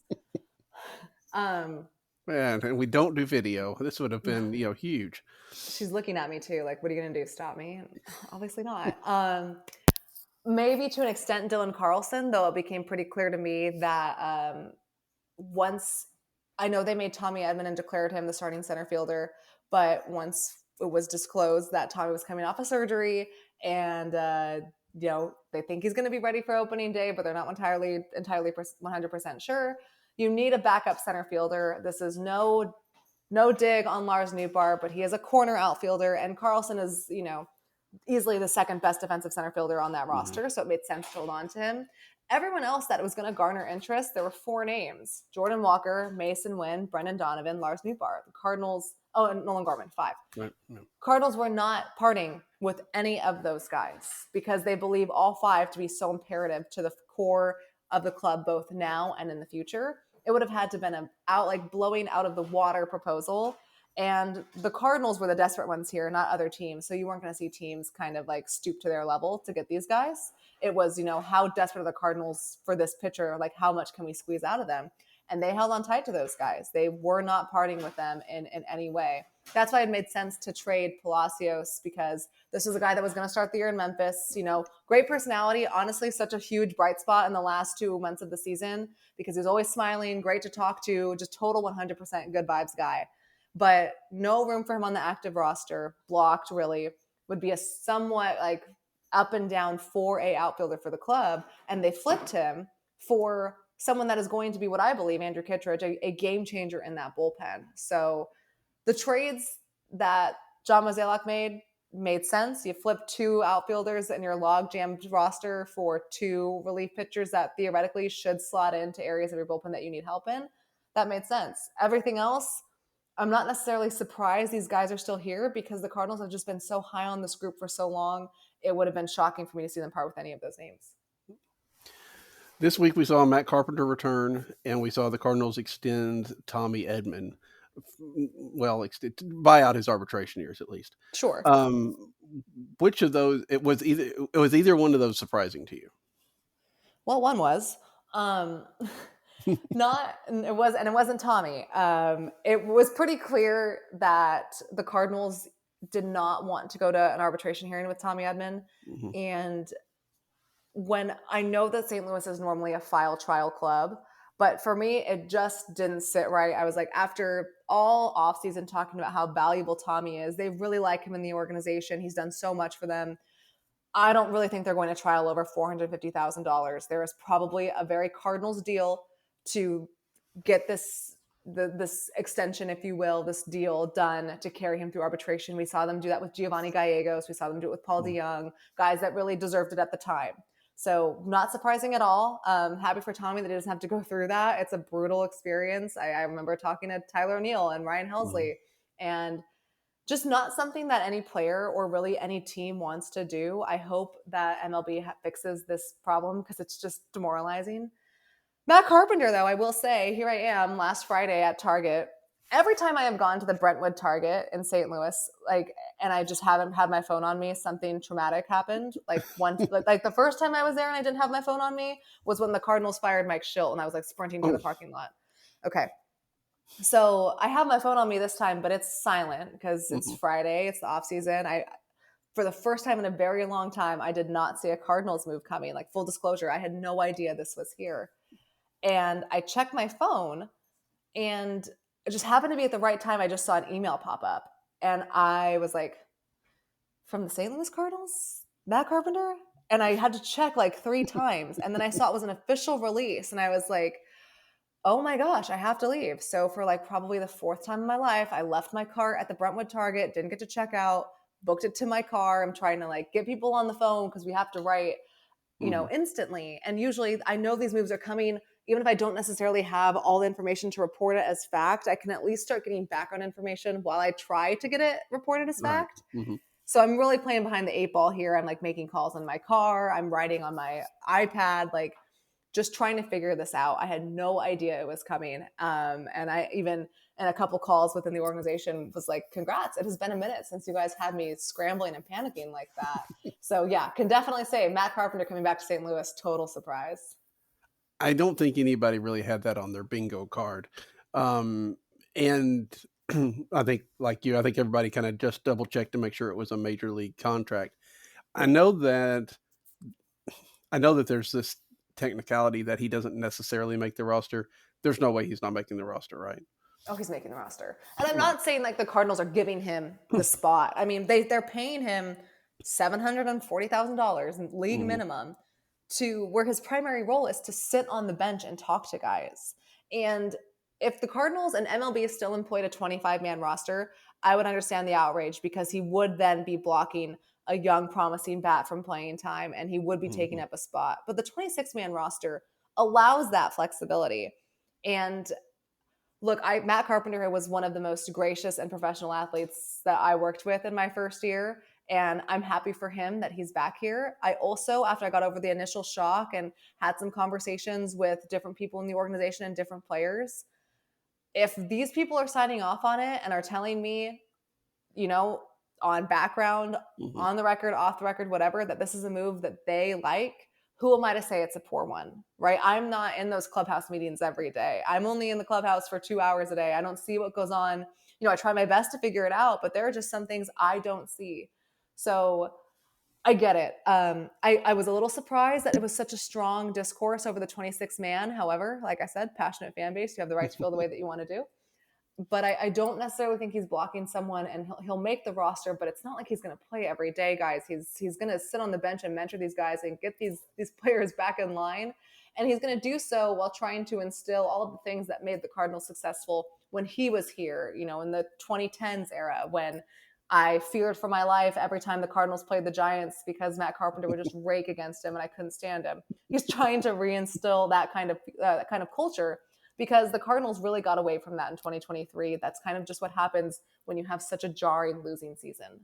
Man, and we don't do video. This would have been, huge. She's looking at me too, like, what are you gonna do? Stop me? Obviously not. Maybe to an extent, Dylan Carlson, though it became pretty clear to me that once I know they made Tommy Edman and declared him the starting center fielder, but once it was disclosed that Tommy was coming off of surgery and they think he's going to be ready for opening day, but they're not entirely 100% sure. You need a backup center fielder. This is no dig on Lars Nootbaar, but he is a corner outfielder, and Carlson is easily the second best defensive center fielder on that roster, so it made sense to hold on to him. Everyone else that was going to garner interest, there were 4 names: Jordan Walker, Mason Wynn, Brendan Donovan, Lars Nootbaar. The Cardinals, and Nolan Gorman, 5. Right. Yeah. Cardinals were not parting with any of those guys because they believe all 5 to be so imperative to the core of the club, both now and in the future. It would have had to have been blowing out of the water proposal. And the Cardinals were the desperate ones here, not other teams. So you weren't going to see teams kind of stoop to their level to get these guys. It was, how desperate are the Cardinals for this pitcher? Like, how much can we squeeze out of them? And they held on tight to those guys. They were not parting with them in any way. That's why it made sense to trade Palacios, because this was a guy that was going to start the year in Memphis. Great personality. Honestly, such a huge bright spot in the last 2 months of the season because he was always smiling, great to talk to, just total 100% good vibes guy. But no room for him on the active roster. Blocked, really. Would be a somewhat up and down 4A outfielder for the club. And they flipped him for someone that is going to be, what I believe, Andrew Kittredge, a game changer in that bullpen. So the trades that John Mozeliak made sense. You flip 2 outfielders in your log-jammed roster for 2 relief pitchers that theoretically should slot into areas of your bullpen that you need help in. That made sense. Everything else, I'm not necessarily surprised these guys are still here because the Cardinals have just been so high on this group for so long. It would have been shocking for me to see them part with any of those names. This week we saw Matt Carpenter return, and we saw the Cardinals extend Tommy Edman. Well, buy out his arbitration years at least. Sure. Which of those? It was either one of those surprising to you? Well, one was. It wasn't Tommy. It was pretty clear that the Cardinals did not want to go to an arbitration hearing with Tommy Edman. Mm-hmm. And when I know that St. Louis is normally a file trial club, but for me, it just didn't sit right. I was like, after all offseason talking about how valuable Tommy is, they really like him in the organization. He's done so much for them. I don't really think they're going to trial over $450,000. There is probably a very Cardinals deal to get this extension, if you will, this deal done to carry him through arbitration. We saw them do that with Giovanni Gallegos. We saw them do it with Paul DeYoung, guys that really deserved it at the time. So not surprising at all. Happy for Tommy that he doesn't have to go through that. It's a brutal experience. I remember talking to Tyler O'Neill and Ryan Helsley, and just not something that any player or really any team wants to do. I hope that MLB fixes this problem because it's just demoralizing. Matt Carpenter, though, I will say, here I am last Friday at Target. Every time I have gone to the Brentwood Target in St. Louis, and I just haven't had my phone on me, something traumatic happened. The first time I was there and I didn't have my phone on me was when the Cardinals fired Mike Schilt and I was sprinting to the parking lot. Okay. So I have my phone on me this time, but it's silent because it's Friday. It's the off season. For the first time in a very long time, I did not see a Cardinals move coming. Full disclosure, I had no idea this was here. And I checked my phone, and it just happened to be at the right time. I just saw an email pop up, and I was like, from the St. Louis Cardinals, Matt Carpenter? And I had to check 3 times. And then I saw it was an official release, and I was like, oh my gosh, I have to leave. So for probably the 4th time in my life, I left my cart at the Brentwood Target, didn't get to check out, booked it to my car. I'm trying to get people on the phone because we have to write, instantly. And usually I know these moves are coming. Even if I don't necessarily have all the information to report it as fact, I can at least start getting background information while I try to get it reported as fact. Right. Mm-hmm. So I'm really playing behind the 8 ball here. I'm making calls in my car. I'm writing on my iPad. just trying to figure this out. I had no idea it was coming. And I even, in a couple calls within the organization, was like, congrats, it has been a minute since you guys had me scrambling and panicking like that. So yeah, can definitely say Matt Carpenter coming back to St. Louis, total surprise. I don't think anybody really had that on their bingo card. And I think, like you, I think everybody kind of just double checked to make sure it was a major league contract. I know that there's this technicality that he doesn't necessarily make the roster. There's no way he's not making the roster, right? Oh, he's making the roster. And I'm Right. not saying like the Cardinals are giving him the spot. I mean, they're paying him $740,000 league Mhm. minimum to where his primary role is to sit on the bench and talk to guys. And if the Cardinals and MLB still employed a 25-man roster, I would understand the outrage because he would then be blocking a young, promising bat from playing time and he would be taking Mhm. up a spot. But the 26-man roster allows that flexibility. And look, Matt Carpenter was one of the most gracious and professional athletes that I worked with in my first year. And I'm happy for him that he's back here. I also, after I got over the initial shock and had some conversations with different people in the organization and different players, if these people are signing off on it and are telling me, you know, on background, Mhm. on the record, off the record, whatever, that this is a move that they like, who am I to say it's a poor one, right? I'm not in those clubhouse meetings every day. I'm only in the clubhouse for 2 hours a day. I don't see what goes on. I try my best to figure it out, but there are just some things I don't see. So I get it. I was a little surprised that it was such a strong discourse over the 26 man. However, like I said, passionate fan base, you have the right to feel the way that you want to do, but I don't necessarily think he's blocking someone, and he'll make the roster, but it's not like he's going to play every day, guys. He's going to sit on the bench and mentor these guys and get these players back in line, and he's going to do so while trying to instill all of the things that made the Cardinals successful when he was here, in the 2010s era, when I feared for my life every time the Cardinals played the Giants because Matt Carpenter would just rake against him and I couldn't stand him. He's trying to reinstill that kind of culture because the Cardinals really got away from that in 2023. That's kind of just what happens when you have such a jarring losing season.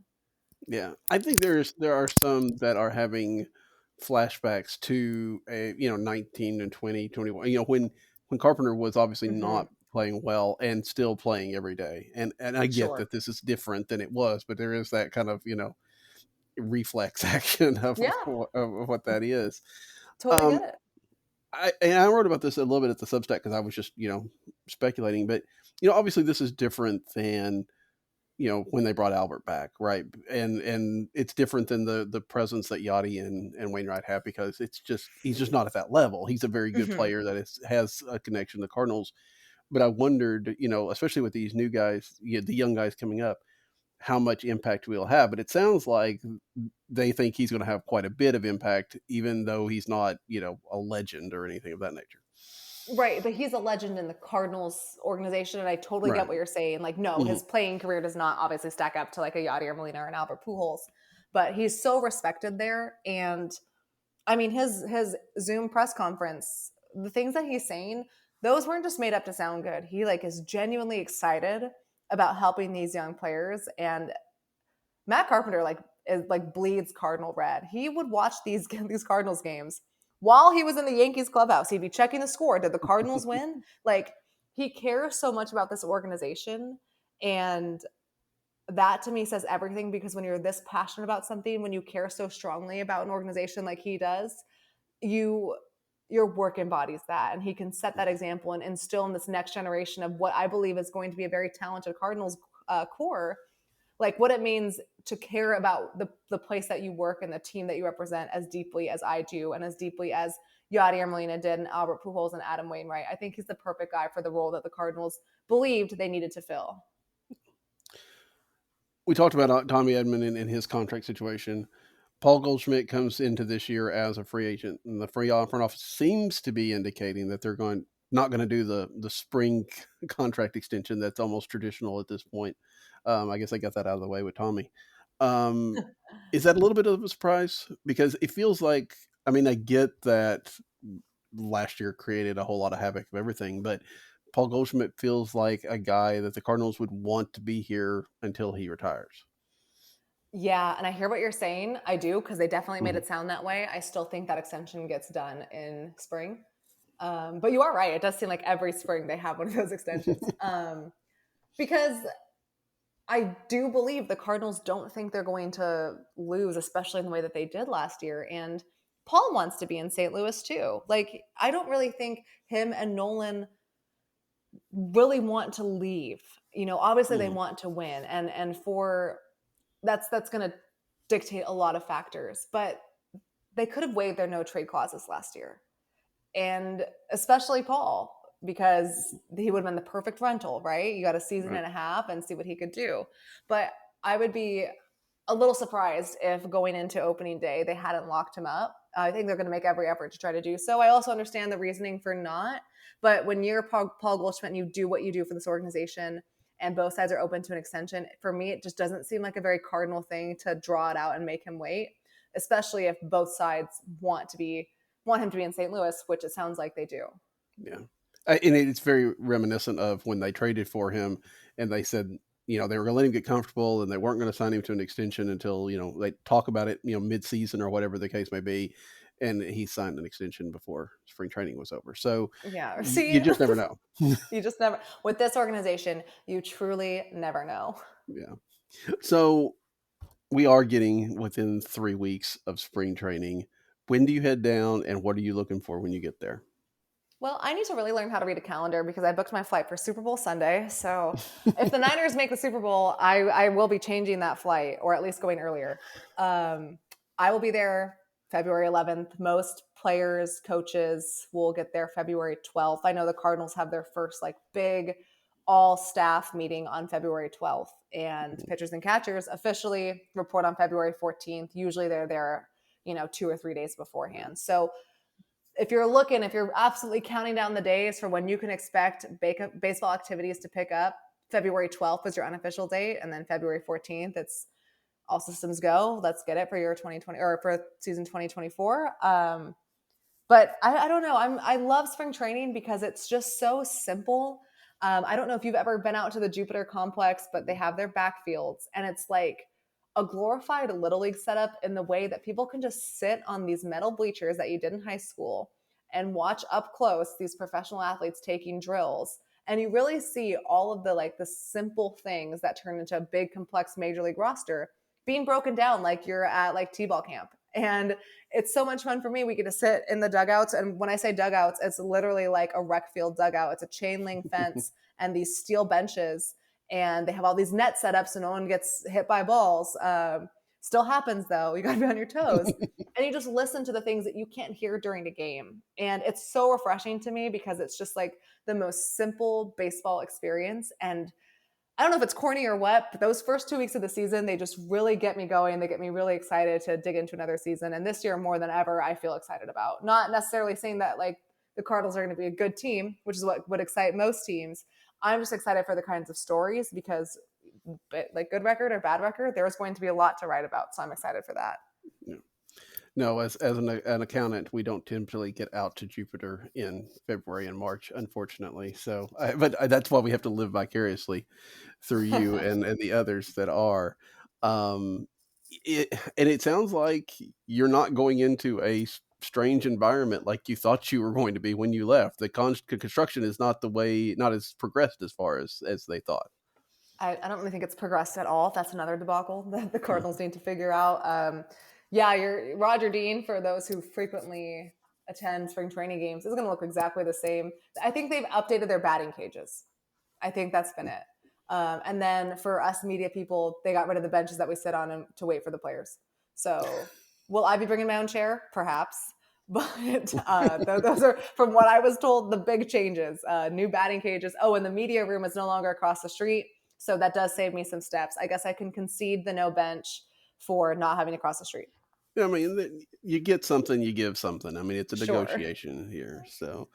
Yeah, I think there are some that are having flashbacks to 19 and 20, 21. When Carpenter was obviously Mm-hmm. not playing well and still playing every day. And I get Sure. that this is different than it was, but there is that kind of, reflex action Yeah, of what that is. totally Um get it. I wrote about this a little bit at the Substack because I was just, speculating, but obviously this is different than when they brought Albert back, right? And it's different than the presence that Yachty and Wainwright have because he's just not at that level. He's a very good Mm-hmm. player that has a connection to the Cardinals. But I wondered, especially with these new guys, the young guys coming up, how much impact we'll have. But it sounds like they think he's going to have quite a bit of impact, even though he's not, a legend or anything of that nature. Right, but he's a legend in the Cardinals organization, and I totally get Right. what you're saying. Like, no, Hmm. his playing career does not obviously stack up to like a Yadier Molina or an Albert Pujols, but he's so respected there. And I mean, his Zoom press conference, the things that he's saying, those weren't just made up to sound good. He like is genuinely excited about helping these young players. And Matt Carpenter like bleeds Cardinal red. He would watch these Cardinals games while he was in the Yankees clubhouse. He'd be checking the score. Did the Cardinals win? Like he cares so much about this organization, and that to me says everything because when you're this passionate about something, when you care so strongly about an organization like he does, you your work embodies that, and he can set that example and instill in this next generation of what I believe is going to be a very talented Cardinals core, like what it means to care about the place that you work and the team that you represent as deeply as I do and as deeply as Yadier Molina did and Albert Pujols and Adam Wainwright. I think he's the perfect guy for the role that the Cardinals believed they needed to fill. We talked about Tommy Edman and his contract situation. Paul Goldschmidt comes into this year as a free agent, and the front office seems to be indicating that they're not going to do the spring contract extension that's almost traditional at this point. I guess I got that out of the way with Tommy. Um, is that a little bit of a surprise? Because it feels like, I mean, I get that last year created a whole lot of havoc of everything, but Paul Goldschmidt feels like a guy that the Cardinals would want to be here until he retires. Yeah, and I hear what you're saying. I do because they definitely made Mhm. it sound that way. I still think that extension gets done in spring. But you are right. It does seem like every spring they have one of those extensions. Because I do believe the Cardinals don't think they're going to lose, especially in the way that they did last year. And Paul wants to be in St. Louis too. Like, I don't really think him and Nolan really want to leave. Obviously they want to win, and for that's going to dictate a lot of factors. But they could have waived their no trade clauses last year, and especially Paul, because he would have been the perfect rental, right? You got a season Right. and a half and see what he could do. But I would be a little surprised if going into opening day they hadn't locked him up. I think they're going to make every effort to try to do so. I also understand the reasoning for not, but when you're Paul Goldschmidt and you do what you do for this organization and both sides are open to an extension, for me it just doesn't seem like a very Cardinal thing to draw it out and make him wait, especially if both sides want him to be in St. Louis, which it sounds like they do. Yeah. And it's very reminiscent of when they traded for him and they said, they were going to let him get comfortable and they weren't going to sign him to an extension until, they talk about it, mid-season or whatever the case may be. And he signed an extension before spring training was over. So Yeah. you just never know. You just never, with this organization, you truly never know. Yeah. So we are getting within 3 weeks of spring training. When do you head down and what are you looking for when you get there? Well, I need to really learn how to read a calendar because I booked my flight for Super Bowl Sunday. So if the Niners make the Super Bowl, I will be changing that flight, or at least going earlier. I will be there February 11th. Most players, coaches will get there February 12th. I know the Cardinals have their first big all staff meeting on February 12th, and pitchers and catchers officially report on February 14th. Usually they're there, 2 or 3 days beforehand. So if you're absolutely counting down the days for when you can expect baseball activities to pick up, February 12th is your unofficial date, and then February 14th, it's all systems go. Let's get it for your 2020 or for season 2024. But I don't know. I love spring training because it's just so simple. I don't know if you've ever been out to the Jupiter complex, but they have their backfields, and it's like a glorified Little League setup in the way that people can just sit on these metal bleachers that you did in high school and watch up close these professional athletes taking drills. And you really see all of the simple things that turn into a big, complex major league roster being broken down like you're at T-ball camp. And it's so much fun for me. We get to sit in the dugouts. And when I say dugouts, it's literally like a rec field dugout. It's a chain link fence and these steel benches. And they have all these net set up so no one gets hit by balls. Still happens though. You got to be on your toes. And you just listen to the things that you can't hear during a game. And it's so refreshing to me because it's just the most simple baseball experience. And I don't know if it's corny or what, but those first 2 weeks of the season, they just really get me going. They get me really excited to dig into another season. And this year, more than ever, I feel excited about. Not necessarily saying that the Cardinals are going to be a good team, which is what would excite most teams. I'm just excited for the kinds of stories because good record or bad record, there's going to be a lot to write about. So I'm excited for that. Yeah. No, as an accountant, we don't typically get out to Jupiter in February and March, unfortunately. So, but that's why we have to live vicariously through you and the others that are. And it sounds like you're not going into a strange environment like you thought you were going to be when you left. The construction is not as progressed as far as they thought. I don't really think it's progressed at all. That's another debacle that the Cardinals need to figure out. You're Roger Dean, for those who frequently attend spring training games, is going to look exactly the same. I think they've updated their batting cages. I think that's been it. And then for us media people, they got rid of the benches that we sit on to wait for the players. So will I be bringing my own chair? Perhaps. But those are, from what I was told, the big changes. New batting cages. Oh, and the media room is no longer across the street. So that does save me some steps. I guess I can concede the no bench for not having to cross the street. I mean, you get something, you give something. I mean, it's a negotiation here. So,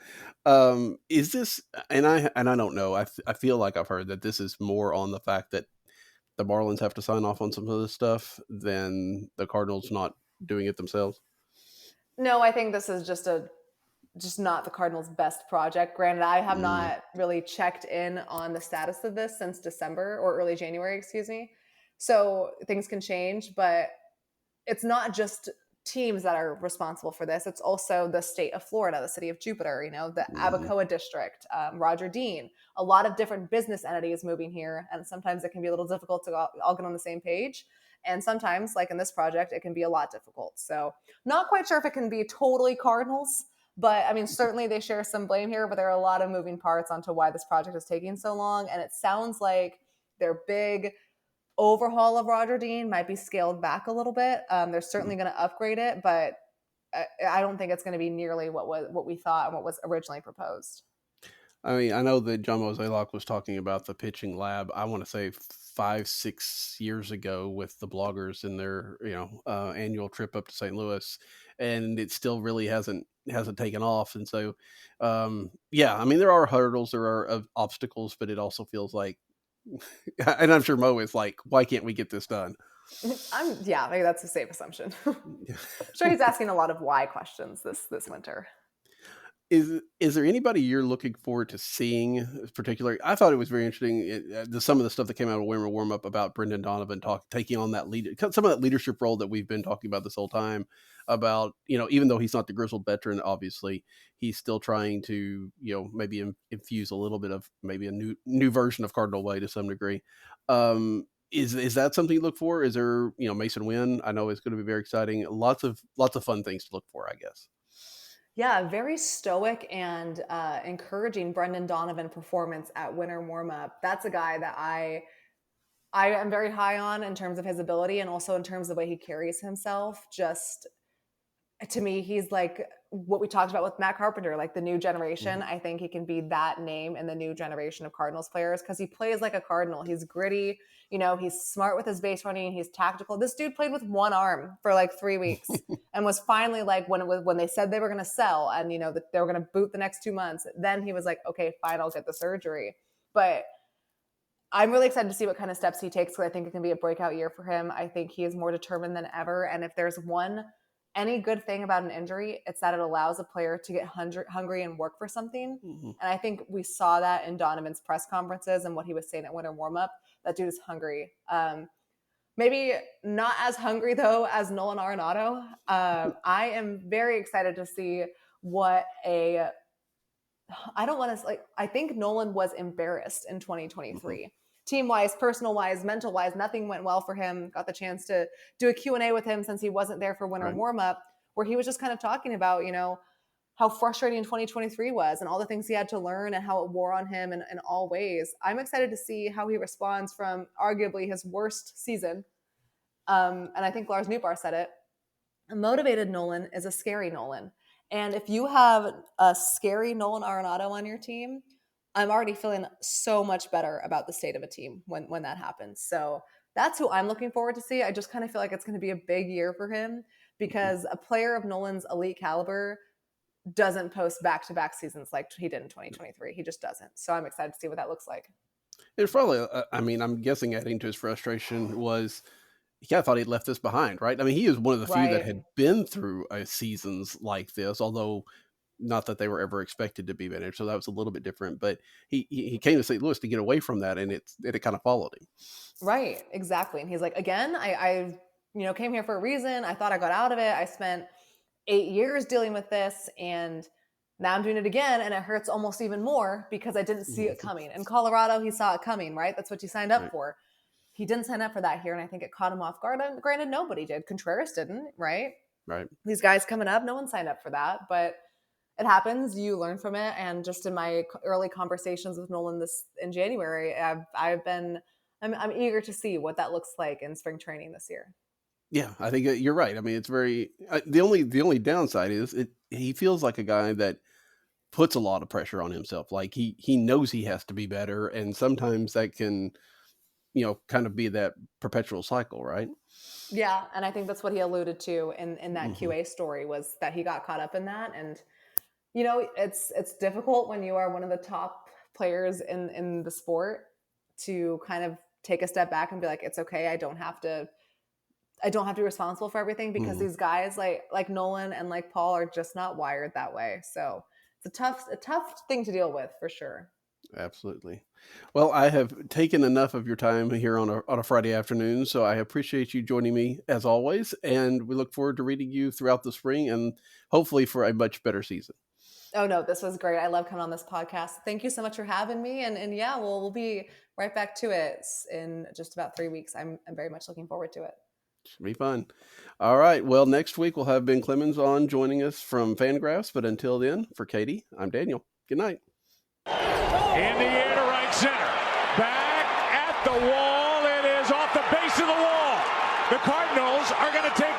is this? And I don't know. I feel like I've heard that this is more on the fact that the Marlins have to sign off on some of this stuff than the Cardinals not doing it themselves. No, I think this is just not the Cardinals' best project. Granted, I have not really checked in on the status of this since December or early January, excuse me. So things can change, but it's not just teams that are responsible for this. It's also the state of Florida, the city of Jupiter, the Abacoa district, Roger Dean, a lot of different business entities moving here. And sometimes it can be a little difficult to all get on the same page. And sometimes, like in this project, it can be a lot difficult. So not quite sure if it can be totally Cardinals, but I mean, certainly they share some blame here, but there are a lot of moving parts onto why this project is taking so long. And it sounds like their big overhaul of Roger Dean might be scaled back a little bit. They're certainly going to upgrade it, but I don't think it's going to be nearly what we thought and what was originally proposed. I mean, I know that John Mozeliak was talking about the pitching lab, I want to say 5-6 years ago with the bloggers in their, annual trip up to St. Louis, and it still really hasn't taken off. And so, yeah, I mean, there are hurdles, there are obstacles, but it also feels like, and I'm sure Mo is like, why can't we get this done? Yeah, maybe that's a safe assumption. I'm sure he's asking a lot of why questions this winter. Is there anybody you're looking forward to seeing particularly? I thought it was very interesting, some of the stuff that came out of Winter Warm Up about Brendan Donovan taking on that some of that leadership role that we've been talking about this whole time about, even though he's not the grizzled veteran, obviously he's still trying to, maybe infuse a little bit of maybe a new version of Cardinal way to some degree. Is that something you look for? Is there, Mason Wynn? I know it's going to be very exciting. Lots of fun things to look for, I guess. Yeah, very stoic and encouraging Brendan Donovan performance at Winter Warm-Up. That's a guy that I am very high on in terms of his ability and also in terms of the way he carries himself. Just to me, he's like what we talked about with Matt Carpenter, like the new generation. I think he can be that name in the new generation of Cardinals players because he plays like a Cardinal. He's gritty, he's smart with his base running. He's tactical. This dude played with one arm for like 3 weeks and was finally like when they said they were going to sell and that they were going to boot the next 2 months. Then he was like, okay, fine, I'll get the surgery. But I'm really excited to see what kind of steps he takes because I think it can be a breakout year for him. I think he is more determined than ever. And if there's any good thing about an injury, it's that it allows a player to get hungry and work for something. And I think we saw that in Donovan's press conferences and what he was saying at Winter Warm-Up. That dude is hungry. Maybe not as hungry, though, as Nolan Arenado. I am very excited to see I don't want to, I think Nolan was embarrassed in 2023. Team-wise, personal-wise, mental-wise, nothing went well for him. Got the chance to do a Q&A with him since he wasn't there for Winter Warm-Up, where he was just kind of talking about, how frustrating 2023 was and all the things he had to learn and how it wore on him in all ways. I'm excited to see how he responds from arguably his worst season. And I think Lars Newbar said it. A motivated Nolan is a scary Nolan. And if you have a scary Nolan Arenado on your team, I'm already feeling so much better about the state of a team when that happens. So that's who I'm looking forward to see. I just kind of feel like it's going to be a big year for him because a player of Nolan's elite caliber doesn't post back-to-back seasons like he did in 2023. He just doesn't. So I'm excited to see what that looks like. It's probably, I'm guessing adding to his frustration was he kind of thought he'd left this behind, right? I mean, he is one of the few that had been through seasons like this, although not that they were ever expected to be managed. So that was a little bit different, but he came to St. Louis to get away from that, and it kind of followed him. Right, exactly. And he's like, again, I came here for a reason. I thought I got out of it. I spent 8 years dealing with this, and now I'm doing it again, and it hurts almost even more because I didn't see it coming. In Colorado, he saw it coming, right? That's what you signed up for. He didn't sign up for that here, and I think it caught him off guard. And granted, nobody did. Contreras didn't, right? Right. These guys coming up, no one signed up for that, but it happens. You learn from it. And just in my early conversations with Nolan in January, I'm eager to see what that looks like in spring training this year. Yeah, I think you're right. I mean, it's very the only downside is he feels like a guy that puts a lot of pressure on himself. Like he knows he has to be better, and sometimes that can, kind of be that perpetual cycle, right? Yeah, and I think that's what he alluded to in that QA story was that he got caught up in that, and it's difficult when you are one of the top players in the sport to kind of take a step back and be like, it's okay, I don't have to be responsible for everything because these guys like Nolan and like Paul are just not wired that way. So it's a tough thing to deal with for sure. Absolutely. Well, I have taken enough of your time here on a Friday afternoon, so I appreciate you joining me as always, and we look forward to reading you throughout the spring and hopefully for a much better season. Oh no, this was great. I love coming on this podcast. Thank you so much for having me. And yeah, we'll be right back to it in just about 3 weeks. I'm very much looking forward to it. Should be fun. All right. Well, next week we'll have Ben Clemens on joining us from Fangraphs. But until then, for Katie, I'm Daniel. Good night. In the air to right center. Back at the wall. It is off the base of the wall. The Cardinals are going to take